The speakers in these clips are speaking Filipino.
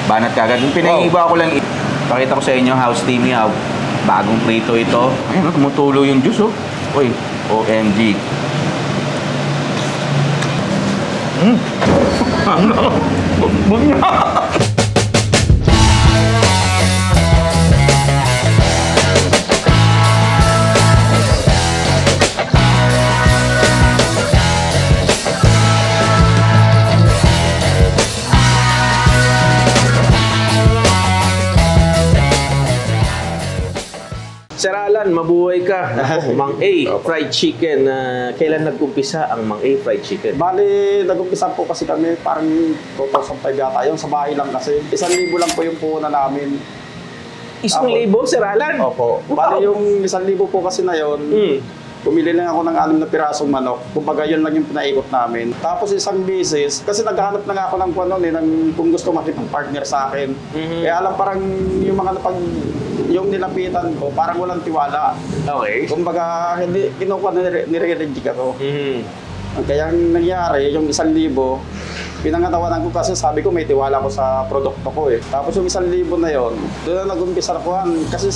banat kagad. Yung pinaiba ko lang, pakita ko sa inyo how steamy, how bagong prito ito. Ayun, tumutulo yung juice, oh. Uy, OMG. Sir Alan, mabuhay ka. Ako, Mang A, fried chicken. Kailan nag-umpisa ang Mang A fried chicken? Bali, nag-umpisa po kasi kami parang 2005 yata. Yung sa bahay lang kasi. 1,000 lang po yung puhunan namin. 1,000, Sir Alan? Opo. Wow. Bali yung 1,000 po kasi na yun, pumili lang ako ng 6 na pirasong manok. Kumbaga yun lang yung pinaikot namin. Tapos isang beses, kasi naghahanap na nga ako ng kung gusto makipag-partner sa akin. Kaya alam parang yung mga yung nilapitan ko, parang walang tiwala. Okay. Kumbaga, hindi, nire-reject ako. Kaya ang nangyari, yung 1,000, pinangatawanan ko kasi sabi ko may tiwala ko sa produkto ko eh. Tapos yung 1,000 na yon, doon na nag-umpisa na kuhan. Kasi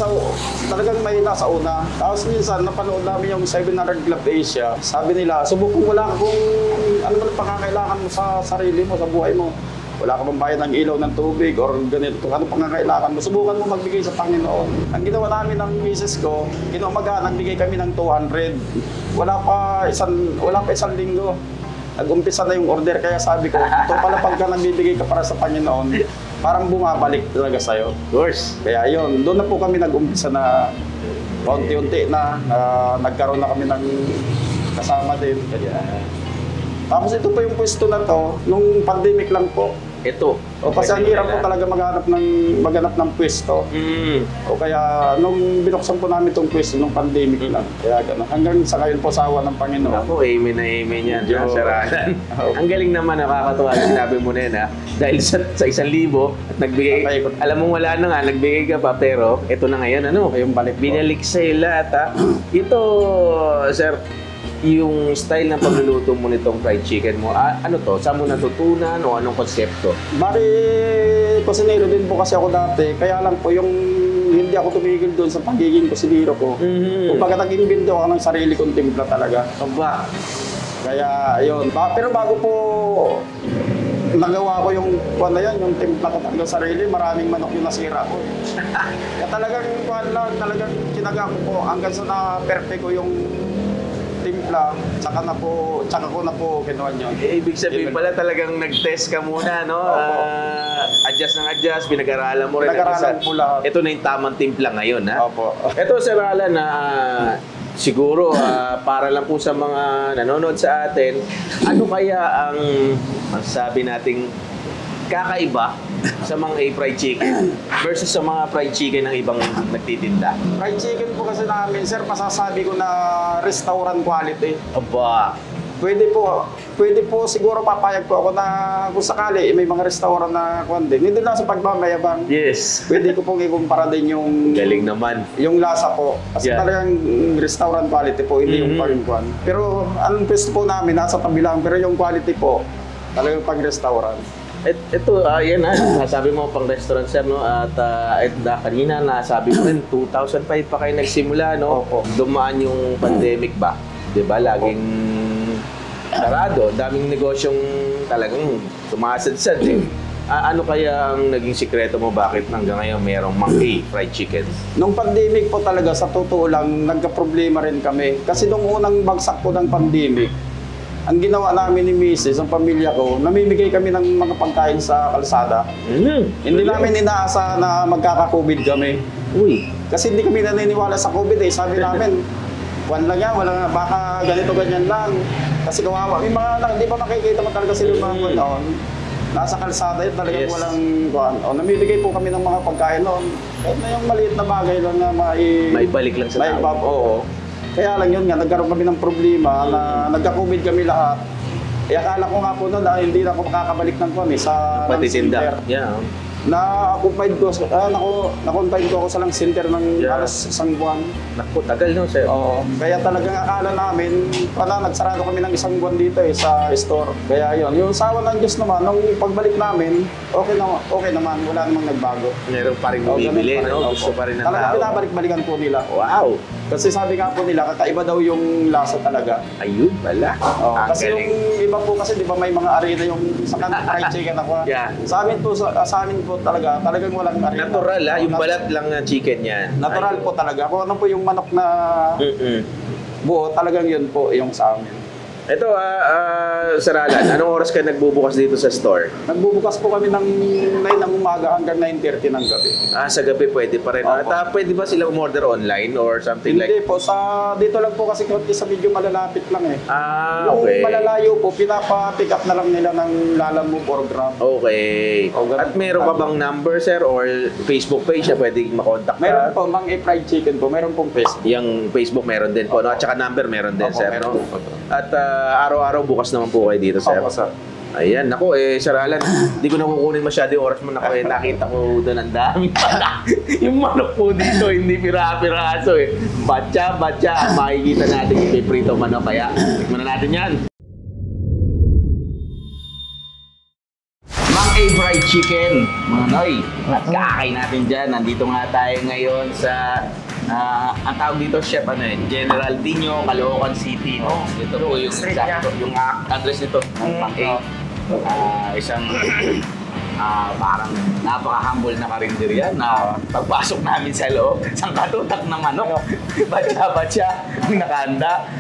talagang mahina sa una. Tapos minsan, napanood namin yung 700 Club Asia. Sabi nila, subukan mo lang kung ano man pangangailangan mo sa sarili mo, sa buhay mo. Wala ka bang bayad ng ilaw, ng tubig, or ganito. Ano pangangailangan mo? Subukan mo magbigay sa Panginoon. Ang ginawa namin ng misis ko, kinaumaga, nagbigay kami ng 200. Wala pa isang linggo. Nag-umpisa na yung order, kaya sabi ko, ito pala pagka nagbibigay ka para sa Panginoon, parang bumabalik talaga sa'yo. Of course. Kaya yun, doon na po kami nag-umpisa na unti-unti na nagkaroon na kami ng kasama din. Kaya, tapos ito po yung pwesto na to, nung pandemic lang po. Ito. O kasi ang hirap po talaga maghanap ng pwesto. O kaya nung binuksan po namin itong pwesto nung pandemic lang. Kaya gano'n. Hanggang sa ngayon po sa awa ng Panginoon. Ako, amen na amen yan, Sir Alan. Ang galing naman, nakakatuwa sinabi mo na yun, ha? Dahil sa 1,000 at nagbigay, alam mo wala na nga, nagbigay ka pa, pero ito na ngayon, ano? Yung balik po. Binalik sa'yo lahat, ha? Ito, Sir, yung style ng pagluluto mo nitong fried chicken mo, ano to? Saan mo natutunan o anong konsepto? Bari, kusinero din po kasi ako dati. Kaya lang po yung hindi ako tumigil doon sa pagiging kusinero ko. Kumbaga nag-invento ako ng sarili kong timpla talaga. Aba. Kaya ayun. Pero bago po nagawa ko yung yung timpla ko talaga sarili, maraming manok yung nasira ko. Kaya talagang kinaga ko po hanggang sa na-perfect ko yung timpla, tsaka ko na po kinuha yun. Ibig sabihin pala talagang nag-test ka muna, no? Adjust, pinag-aralan mo rin. Pinag-aralan po lahat. Ito na yung tamang timpla ngayon, ha? Opo. Ito, Sir Alan, siguro, para lang po sa mga nanonood sa atin, ano kaya ang masasabi nating kakaiba sa mga fried chicken versus sa mga fried chicken ng ibang nagtitinda? Fried chicken po kasi namin, sir, masasabi ko na restaurant quality. Aba. Pwede po siguro papayag po ako na kung sakali may mga restaurant na din. Hindi lang sa pagmamayabang. Yes. Pwede ko pong ikumpara din yung galing naman. Yung lasa po. Kasi talagang restaurant quality po, hindi yung pang-kwan. Pero ang pwesto po namin nasa tabi lang, pero yung quality po talagang pang-restaurant. Ito, yan nasabi mo pang restaurant, sir, no? At kanina nasabi mo rin, 2005 pa kayo nagsimula, no? Opo. Dumaan yung pandemic ba? Diba? Laging sarado. Daming negosyong talagang sumasadsad, eh. Ano kaya ang naging sikreto mo? Bakit hanggang ngayon mayroong Mang A fried chicken? Nung pandemic po talaga, sa totoo lang, nagka-problema rin kami. Kasi nung unang bagsak po ng pandemic, ang ginawa namin ni Mrs., ang pamilya ko, namimigay kami ng mga pagkain sa kalsada. Hindi namin inaasa na magkaka-COVID kami. Uy. Kasi hindi kami naniniwala sa COVID eh. Sabi namin, lang yan, baka ganito ganyan lang. Kasi kawawa. May mga hindi pa nakikita mo talaga sila mga noon. Nasa kalsada yun, talagang walang namimigay po kami ng mga pagkain noon. Kahit na yung maliit na bagay lang na maibalik lang sa tao. Oo. Kaya lang yun nga, nagkaroon kami ng problema na nagka-COVID kami lahat. Akala ko nga po noon na hindi na ako makakabalik ng kami sa patitinda. center. Yeah. Na-confine ko, na-confine ko ako sa lang center ng halos isang buwan. Naku, tagal no, sir. Oo. Kaya talagang akala namin, nagsarado kami ng isang buwan dito sa store. Kaya yun, yung sawa ng Diyos naman, nung pagbalik namin, okay naman, wala namang nagbago. Meron pa rin bumibili, no? Gusto pa rin ng Talagang tao. pinabalik-balikan po nila. Wow! Kasi sabi nga po nila, kakaiba daw yung lasa talaga. Ayun pala. Ang Kasi galing. yung iba po kasi, di ba may mga arena yung sa fried chicken ako. Yeah. Sa amin po talagang walang arena. Natural yung balat lang ng chicken yan. Natural po talaga. Kung ano po yung manok na buo, talagang yun po yung sa amin. Ito, Sir Alan, anong oras ka nagbubukas dito sa store? Nagbubukas po kami ng 9 ng umaga hanggang 9:30 ng gabi. Sa gabi pwede pa rin. Opo. At pwede ba sila umorder online or something Hindi like... po, dito lang po kasi konti sa medyo malalapit lang eh. Yung Okay. malalayo po, pinapa-pick up na lang nila ng Lalamove or Grab. Okay. O, ganun. At meron ka bang number, sir, or Facebook page na pwede makontak ka? Meron po, Mang Fried Chicken po, meron pong Facebook. Yung Facebook meron din po, no? At saka number meron din, Opo, sir, meron no? po. At araw-araw bukas naman po kayo dito, sir. Opo, sir. Ayan, naku, Sir Alan, hindi ko na kukunin masyado yung oras mo. Naku, nakita ko doon ang dami pala. Yung manok po dito, hindi pira-piraso eh. Batya, makikita natin yung may prito manok. Kaya, tikman na natin yan. Mang A Fried Chicken, mga noy. At kakain natin dyan. Nandito nga tayo ngayon sa ang tawag dito, chef, General Tino, Caloocan City. No? Ito po yung exacto, yung address nito ng Mang A. Isang parang napaka-humble na karinderya na pagpasok namin sa loob, isang katutak na manok, batya-batya, ang nakahanda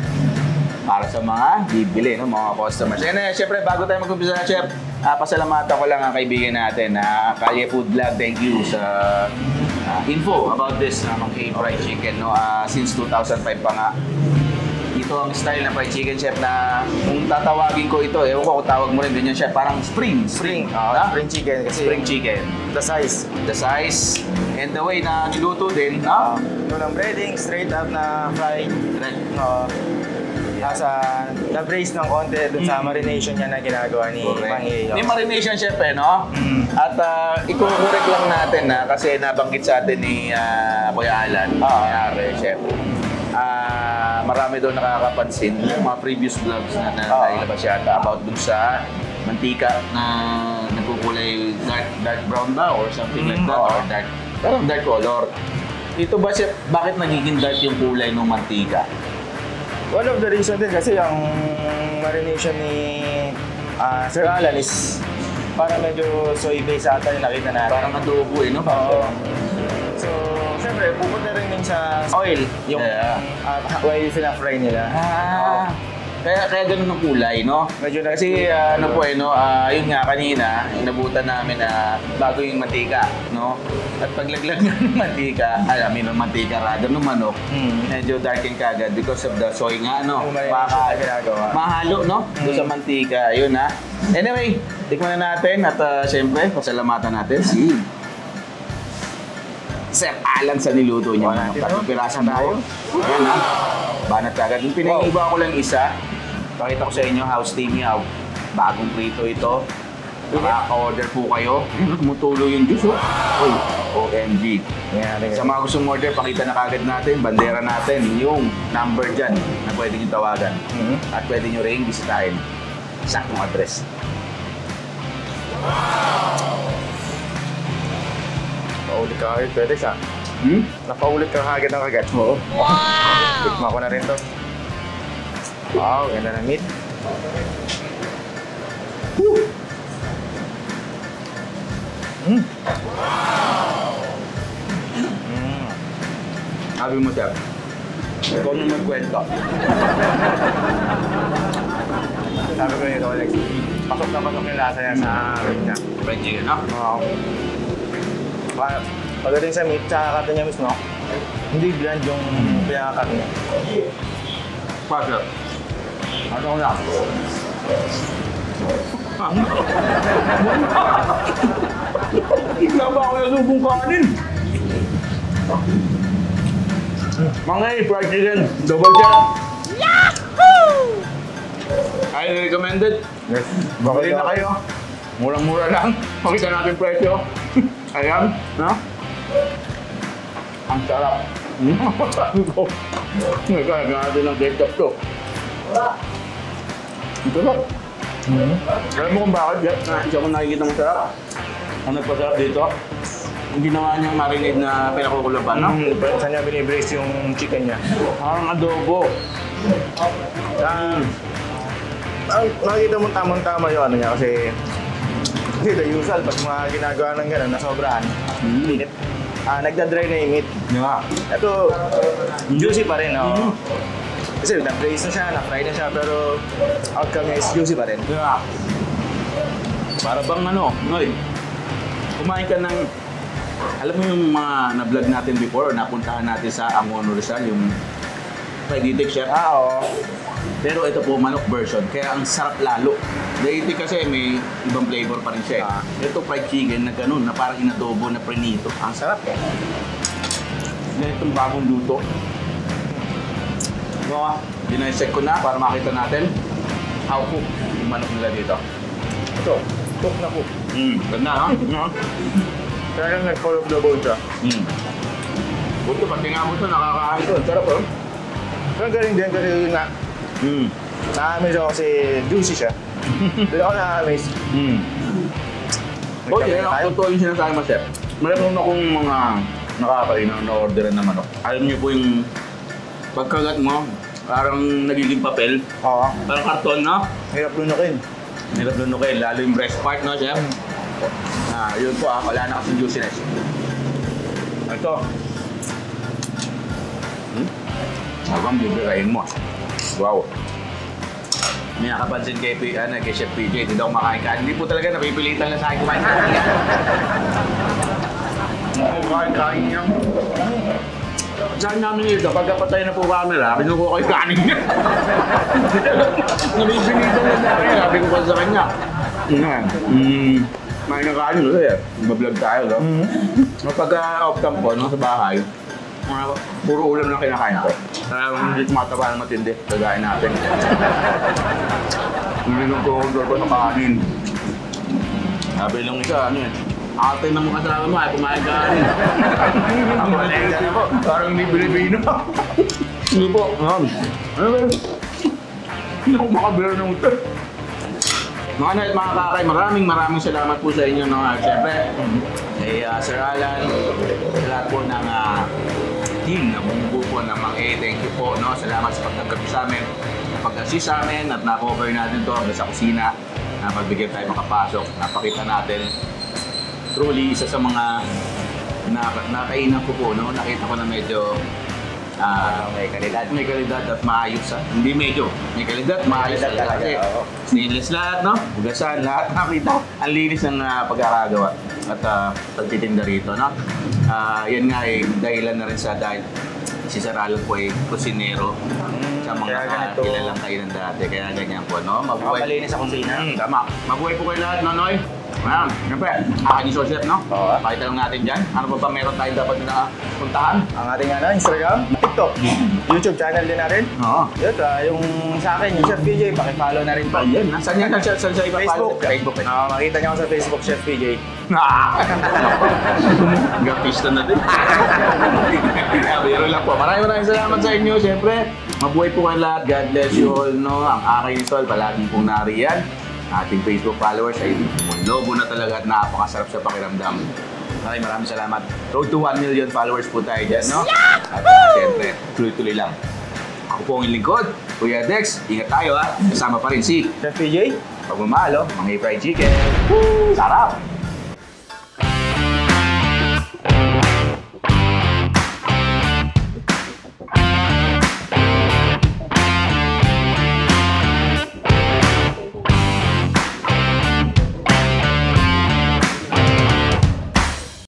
para sa mga bibili, no, mga customers. And syempre, bago tayo mag-umpisa na, chef, pasalamatan ko lang ang kaibigan natin, Kalye Food Vlog. Thank you sa info about this Mang A Fried Chicken. No? Since 2005 pa nga. Ito ang style ng fried chicken, chef, na kung tatawagin ko ito, ewan ko kung tawag mo rin din yun, chef, parang spring Spring chicken kasi Spring chicken. the size. The size and the way na niluto din, no? Walang breading, straight up na fried. Correct. Na-brace ng konti dun sa marination niya na ginagawa ni Mang A. May marination, chef, no? At ikukurek lang natin, kasi nabanggit sa atin ni Kuya Alan, nangyari, chef. Marami daw nakakapansin yung mga previous vlogs na nailabas yata about dun sa mantika na nagkukulay dark brown ba or something like that, or parang dark color. Ito ba, chef, bakit nagiging dark yung kulay ng mantika? One of the reason din kasi yung marination ni Sir Alan is parang medyo soy base ata yung nakita natin. Parang adobo, no? Oo. So, siyempre, pupunta rin din sa oil yung while sina-fry nila. Kaya ganun ang kulay, no? Medyo Kasi yun nga kanina, inabutan namin na bago yung mantika, no? At paglaglag ng mantika, ng mantika ng manok, medyo darken kagad because of the soy nga, no? Mahalo, no? Doon sa mantika, yun ha. Anyway, tikman na natin at siyempre, pasalamatan natin si Sir Alan sa niluto niya. Pagpirasan tayo. Ayan ha. Banat agad. Yung pinaiba ko lang isa. Pakita ko sa inyo, house team niya. Bagong prito ito. Makaka-order po kayo. Tumutulo yung juice. Uy, OMG. Sa mga gustong order, pakita na kagad natin, bandera natin, yung number dyan na pwede nyo tawagan. At pwede nyo rin bisitahin. Saktong address. Napaulit ka agad, pwede siya. Napaulit ka agad ng agad. Oo. Wow! Tikma ko na rin to. Wow, ganda ng meat. Sabi mo, sir. Ikaw nung magkwento. Sabi ko nito, Alex, pasok na pasok yung lasa niya sa meat niya. Fried chicken, no? Wow. Pagdating sa meat, sa kata niya mismo, hindi bland yung pinakakat niya. Pasok. Ano ko na? Bigla ba ako nasubong kanin? Mga fried chicken, double check. Yahoo! Highly recommended. Yes. Bili na kayo. Murang-mura lang. Makita natin presyo. Ayan, no? Ang sarap. Sabi ko, nagkakain natin ng ketchup to. Ang sarap. Alam mo kung bakit? Hindi ako nakikita ng sarap. Ang nagpasarap dito, yung ginawa niyang marinade na pinakukulaban, no? Saan niya binibrace yung chicken niya? Parang adobo. Nakikita mo tamang-tama yung ano niya kasi the usual, pag mga ginagawa ng gano'n, nasobrahan. Init. Nagda-dry na yung meat. Yeah. Ito, juicy pa rin, oh. Kasi na-brace na siya, na-fry na siya, pero outcome niya is juicy pa rin. Yeah. Para bang ano, Noy, kumain ka ng, alam mo yung mga na-vlog natin before, napuntahan natin sa Angono Rizal, yung fried itik chef. Oo. Pero ito po, manok version, kaya ang sarap lalo. Dahiti kasi may ibang flavor pa rin siya. Ito fried chicken na ganun, na parang inadobo na prenito. Ang sarap eh. Ganitong bagong luto. No, dinaisect ko na para makita natin how cook yung manok nila dito. Ito, cook na cook. Ganda ha? Kaya lang nag-full of the bone siya. Buto, pati nga mo ito, nakakain ito. Sarap oh. Pero galing din kasi yun nga, na-amaze ako kasi juicy siya. Doon ako na-amaze. Okay, totoo yung sinasabi mo, chef. Meron akong mga nakakain na na-orderan na manok. Alam niyo po yung pagkagat mo, parang nagiging papel. Oo. Parang karton, no? Hirap lunukin. Nilap lunukin, lalo yung breast part, no, chef? Yun po wala na kasing juiciness. Ito. Habang bibirahin mo. Wow. May nakapansin kay Chef PJ, hindi daw makain ka. Hindi po talaga napipilitan lang sa akin kumain ka. Kain niya. Saan namin dito, pagkapatay na po camera, kinukuha ko yung kanin niya. Nabibinitan lang sa akin, sabi ko pa sa kanya. May nakain ko sa'yo, mag-vlog tayo, no? Pagka-off-cam po, no, sa bahay, puro ulam lang kinakain ko. Hindi tumataba na matindi, kagaya natin. Hindi nung ko-order ko sa kanin. Sabi lang isa, ano eh, ate ng mga kasama mo, ay kumain ka kanin. Ang malengka na po, parang hindi Pilipino. Hindi po, ano ba yun? Hindi ako makabila ng ito. Mga night, mga kakay, maraming salamat po sa inyo. No? Siyempre, kay Sir Alan, sa lahat po ng team na bumubuo po ng mga thank you po. No? Salamat sa pagtanggap sa amin, pag-assist sa amin at na-cover natin to hanggang sa kusina. Pagbigyan tayo makapasok, napakita natin. Truly, isa sa mga nakainan ko po, no? Nakita ko na medyo may kalidad at maayos. Hindi medyo, may kalidad, maayos talaga. Kasi stainless lahat, no? Bugasan, lahat nakita. Ang linis ng pagkakagawa at pagtitinda rito, no? Yan nga eh, dahilan na rin dahil si Sir Alan po ay kusinero sa mga kilalang kainan dati. Kaya ganyan po, no? Mabuhay. Malinis sa kusina. Tama. Mabuhay po kayo lahat, Nonoy. Siyempre, akin yung social, no? Oo. Pakita lang natin dyan. Ano ba meron tayong dapat na puntahan? Ang ating Instagram, TikTok, YouTube channel din natin. Oo. Yun, yung sa akin, yung Chef PJ, pakipollow na rin po. Ayan, saan yan? Saan siya ipapalo? Facebook. Makita niyo ako sa Facebook, Chef PJ. Gapista na din. Biro lang po. Maraming salamat sa inyo. Siyempre, mabuhay po kayo lahat. God bless you all, no? Ang aking sol, palagi pong nariyan. Ating Facebook followers ay lobo na talaga at napakasarap sa pakiramdam. Maraming salamat. Road to 1 million followers po tayo dyan, no? At siyempre, tuloy-tuloy lang. Ako po ang lingkod, Kuya Dex. Ingat tayo ha. Kasama pa rin si Chef PJ? Pagmamahal, mga fried chicken. Sarap!